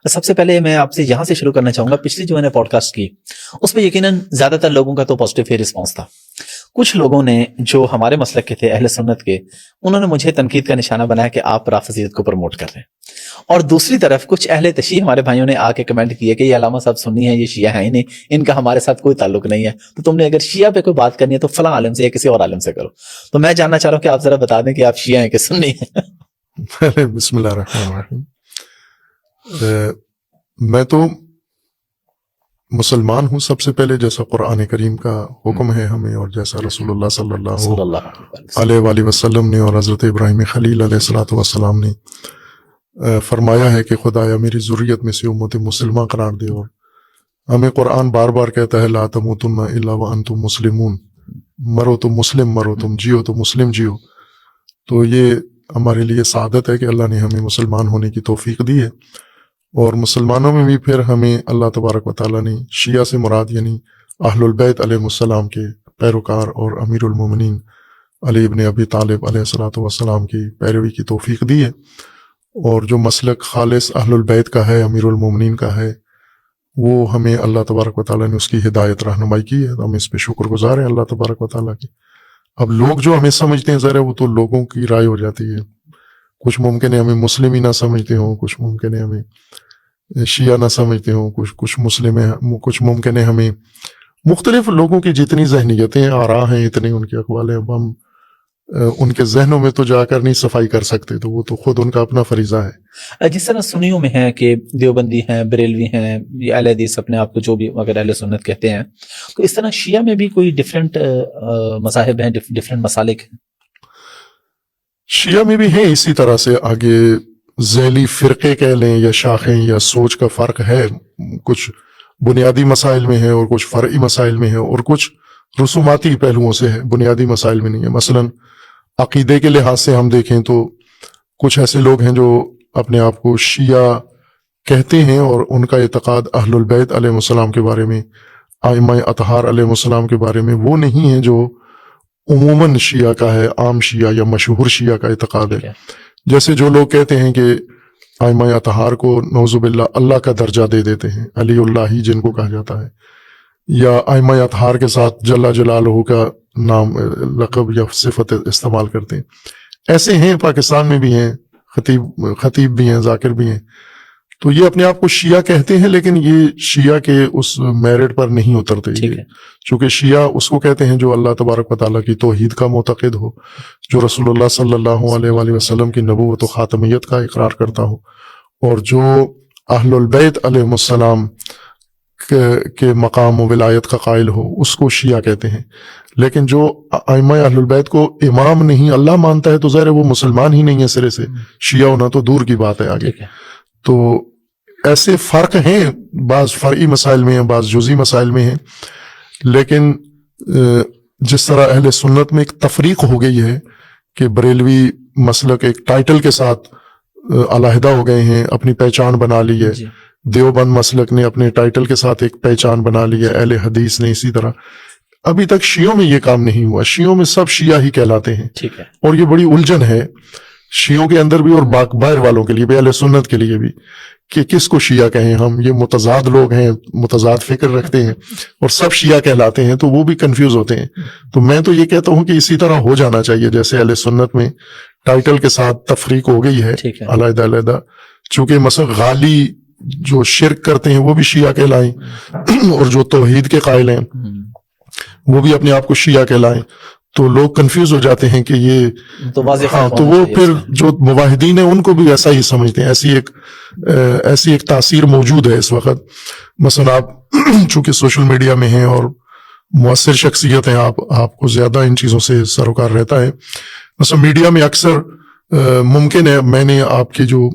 سب سے پہلے میں آپ سے یہاں سے شروع کرنا چاہوں گا. پچھلی جو میں نے پوڈ کاسٹ کی اس پہ یقیناً زیادہ تر لوگوں کا تو پازیٹیو ہی رسپانس تھا. کچھ لوگوں نے جو ہمارے مسلک کے تھے، اہل سنت کے، انہوں نے مجھے تنقید کا نشانہ بنایا کہ آپ رافضیت کو پروموٹ کر رہے ہیں. اور دوسری طرف کچھ اہل تشیع ہمارے بھائیوں نے آ کے کمنٹ کیے کہ یہ علامہ صاحب سنی ہیں، یہ شیعہ ہیں ہی نہیں، ان کا ہمارے ساتھ کوئی تعلق نہیں ہے، تو تم نے اگر شیعہ پہ کوئی بات کرنی ہے تو فلاں عالم سے یا کسی اور عالم سے کرو. تو میں جاننا چاہ رہا ہوں کہ آپ ذرا بتا دیں کہ آپ شیعہ ہیں کہ سنی ہیں. بسم اللہ الرحمن الرحیم. میں تو مسلمان ہوں سب سے پہلے، جیسا قرآن کریم کا حکم ہے ہمیں، اور جیسا رسول اللہ صلی اللہ علیہ وآلہ وسلم نے اور حضرت ابراہیم خلیل علیہ الصلوۃ والسلام نے فرمایا ہے کہ خدایا میری ذریت میں سے امت مسلمہ قرار دے. اور ہمیں قرآن بار بار کہتا ہے لا تموتن الا وانتم مسلمون، مرو تو مسلم مرو، تم جیو تو مسلم جیو. تو یہ ہمارے لیے سعادت ہے کہ اللہ نے ہمیں مسلمان ہونے کی توفیق دی ہے. اور مسلمانوں میں بھی پھر ہمیں اللہ تبارک و تعالیٰ نے شیعہ سے مراد یعنی اہل البیت علیہ السلام کے پیروکار اور امیر المومنین علی ابن ابی طالب علیہ الصلوۃ والسلام کی پیروی کی توفیق دی ہے. اور جو مسلک خالص اہل البیت کا ہے، امیر المومنین کا ہے، وہ ہمیں اللہ تبارک و تعالیٰ نے اس کی ہدایت رہنمائی کی ہے. ہم اس پہ شکر گزار ہیں اللہ تبارک و تعالیٰ کی. اب لوگ جو ہمیں سمجھتے ہیں ذرا وہ تو لوگوں کی رائے ہو جاتی ہے. کچھ ممکن ہے ہمیں مسلم ہی نہ سمجھتے ہوں، کچھ ممکن ہے ہمیں شیعہ نہ سمجھتے ہوں، کچھ مسلم ہیں، کچھ ممکن ہے ہمیں مختلف لوگوں کی جتنی ذہنیتیں آراء ہیں اتنے ان کے اقوال ہیں. اب ہم ان کے ذہنوں میں تو جا کر نہیں صفائی کر سکتے، تو وہ تو خود ان کا اپنا فریضہ ہے. جس طرح سنیوں میں ہے کہ دیوبندی ہیں، بریلوی ہیں، یا اہل حدیث اپنے آپ کو جو بھی اگر اہل سنت کہتے ہیں، تو اس طرح شیعہ میں بھی کوئی ڈفرینٹ مذاہب ہیں، ڈفرینٹ مسالک ہیں. شیعہ میں بھی ہیں اسی طرح سے. آگے ذیلی فرقے کہہ لیں یا شاخیں یا سوچ کا فرق ہے. کچھ بنیادی مسائل میں ہے اور کچھ فرعی مسائل میں ہے، اور کچھ رسوماتی پہلوؤں سے ہے، بنیادی مسائل میں نہیں ہے. مثلا عقیدے کے لحاظ سے ہم دیکھیں تو کچھ ایسے لوگ ہیں جو اپنے آپ کو شیعہ کہتے ہیں اور ان کا اعتقاد اہل البیت علیہ السلام کے بارے میں، ائمہ اطہار علیہ السلام کے بارے میں وہ نہیں ہے جو عموماً شیعہ کا ہے، عام شیعہ یا مشہور شیعہ کا اعتقاد ہے. جیسے جو لوگ کہتے ہیں کہ ائمہ اطہار کو نعوذ باللہ اللہ کا درجہ دے دیتے ہیں، علی اللہ ہی جن کو کہا جاتا ہے، یا ائمہ اطہار کے ساتھ جل جلالہ کا نام لقب یا صفت استعمال کرتے ہیں. ایسے ہیں، پاکستان میں بھی ہیں، خطیب بھی ہیں، ذاکر بھی ہیں. تو یہ اپنے آپ کو شیعہ کہتے ہیں، لیکن یہ شیعہ کے اس میرٹ پر نہیں اترتے. چونکہ شیعہ اس کو کہتے ہیں جو اللہ تبارک و تعالیٰ کی توحید کا معتقد ہو، جو رسول اللہ صلی اللہ علیہ وآلہ وسلم کی نبوت و خاتمیت کا اقرار کرتا ہو، اور جو اہل البیت علیہ السلام کے مقام و ولایت کا قائل ہو، اس کو شیعہ کہتے ہیں. لیکن جو ائمہ اہل البیت کو امام نہیں اللہ مانتا ہے تو ظاہر ہے وہ مسلمان ہی نہیں ہے سرے سے، شیعہ ہونا تو دور کی بات ہے آگے. تو ایسے فرق ہیں، بعض فرعی مسائل میں ہیں، بعض جزئی مسائل میں ہیں. لیکن جس طرح اہل سنت میں ایک تفریق ہو گئی ہے کہ بریلوی مسلک ایک ٹائٹل کے ساتھ علیحدہ ہو گئے ہیں، اپنی پہچان بنا لی ہے. دیوبند مسلک نے اپنے ٹائٹل کے ساتھ ایک پہچان بنا لی ہے، اہل حدیث نے اسی طرح. ابھی تک شیعوں میں یہ کام نہیں ہوا. شیعوں میں سب شیعہ ہی کہلاتے ہیں، اور یہ بڑی الجھن ہے شیعوں کے اندر بھی اور باہر والوں کے لیے بھی، اہل سنت کے لیے بھی، کہ کس کو شیعہ کہیں ہم. یہ متضاد لوگ ہیں، متضاد فکر رکھتے ہیں، اور سب شیعہ کہلاتے ہیں، تو وہ بھی کنفیوز ہوتے ہیں. تو میں تو یہ کہتا ہوں کہ اسی طرح ہو جانا چاہیے جیسے اہل سنت میں ٹائٹل کے ساتھ تفریق ہو گئی ہے علیحدہ علیحدہ. چونکہ مثلا غالی جو شرک کرتے ہیں وہ بھی شیعہ کہلائیں، اور جو توحید کے قائل ہیں وہ بھی اپنے آپ کو شیعہ کہلائیں. تو لوگ کنفیوز ہو جاتے ہیں کہ یہ تو وہ پھر جو موحدین ہیں ان کو بھی ایسا ہی سمجھتے ہیں. ایسی ایک تاثیر موجود ہے اس وقت. مثلا آپ چونکہ سوشل میڈیا میں ہیں اور مؤثر شخصیت ہیں، آپ کو زیادہ ان چیزوں سے سروکار رہتا ہے. مثلا میڈیا میں اکثر ممکن ہے میں نے آپ کی جو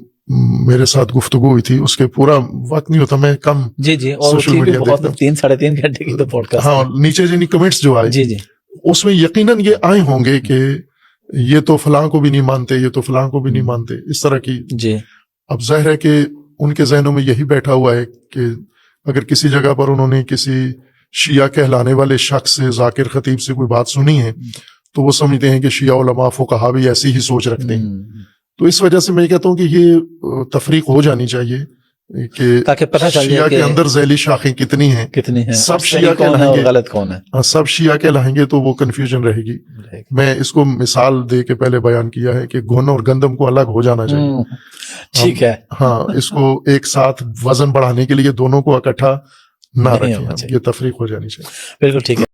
میرے ساتھ گفتگو ہوئی تھی اس کے پورا وقت نہیں ہوتا، میں کم سوشل میڈیا دیکھتا ہوں. 3-3.5 گھنٹے کی تو پوڈ کاسٹ. ہاں، نیچے جنہیں کمنٹس جو آئے اس میں یقیناً یہ آئے ہوں گے کہ یہ تو فلاں کو بھی نہیں مانتے، یہ تو فلاں کو بھی نہیں مانتے، اس طرح کی. اب ظاہر ہے کہ ان کے ذہنوں میں یہی بیٹھا ہوا ہے کہ اگر کسی جگہ پر انہوں نے کسی شیعہ کہلانے والے شخص سے، ذاکر خطیب سے کوئی بات سنی ہے تو وہ سمجھتے ہیں کہ شیعہ علماء فقہا بھی ایسی ہی سوچ رکھتے ہیں. تو اس وجہ سے میں کہتا ہوں کہ یہ تفریق ہو جانی چاہیے کہ تاکہ پتہ چل شیعہ جائے کے کہ اندر ذیلی شاخیں کتنی ہیں، کتنی ہیں، سب صحیح شیعہ کون ہے کہلائیں اور گے، غلط کون ہے. سب شیعہ کہلائیں گے تو وہ کنفیوژن رہے گی. میں اس کو مثال دے کے پہلے بیان کیا ہے کہ گھن اور گندم کو الگ ہو جانا چاہیے. ٹھیک ہے. ہاں، اس کو ایک ساتھ وزن بڑھانے کے لیے دونوں کو اکٹھا نہ نہیں رکھیں، ہونا چاہیے. یہ تفریق ہو جانی چاہیے. بالکل ٹھیک ہے.